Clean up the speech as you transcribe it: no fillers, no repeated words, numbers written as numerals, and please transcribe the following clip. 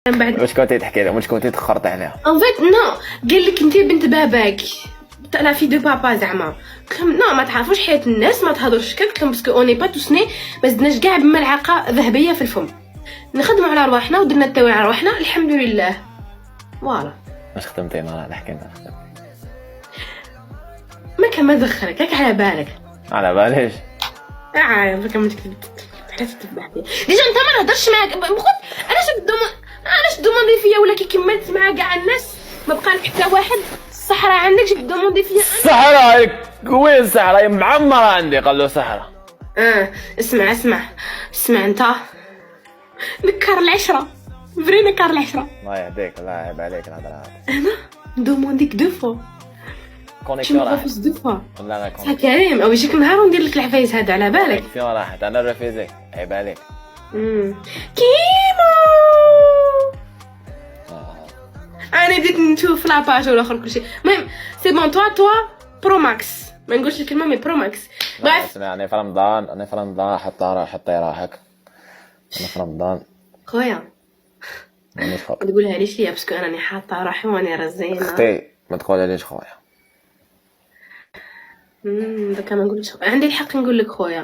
من بعد واش كنتي تحكي لهم؟ واش كنتي تخرطي عليها؟ ان فيت نو، قال لك انت بنت باباك لا في دو بابا زعما. قلت لهم نو ما تعرفوش حياه الناس ما تهضرش كاع. قلت لهم باسكو اوني با توسني ما زدناش كاع بملعقه ذهبيه في الفم. نخدموا على رواحنا ودرنا التاويل على رواحنا الحمد لله. فوالا. واش خدمتي نهار نحكي لنا؟ ما كان ما دخلك هاك على بالك. على باليش عارف كم تكتب حتى تتبع فيا ديجا انت ما نهضرش معاك. علاش دوموندي فيا ولا كي كملت مع كاع الناس ما بقى لك حتى واحد. الصحراء عندك جيت دوموندي فيا. الصحراء وين الصحراء؟ معمرة عندي قال له صحراء. اسمع انت نكر العشرة فري نكر العشرة. الله يهديك الله يعيب عليك الهضره هذه. انا ندومونديك دو فوا كونيكسيون راحت. دو فوا لا لا سا كريم او يجيك نهار وندير لك العفايس هذا على بالك. كونيكسيون راحت انا رفيزيك عيب عليك. كيمو انا بديت نشوف لاباج والاخر كلشي. المهم سي بون توا برو ماكس ما نقولش الكلمه مي برو ماكس. بعد اسمعني في رمضان انا في رمضان حطي راحك. انا في رمضان خويا مانيش ما تقولها ليش ليا باسكو راني حاطه روحي واني رزينه. اختي ما تقوليليش خويا. دوكا ما نقولكش عندي الحق نقول لك خويا.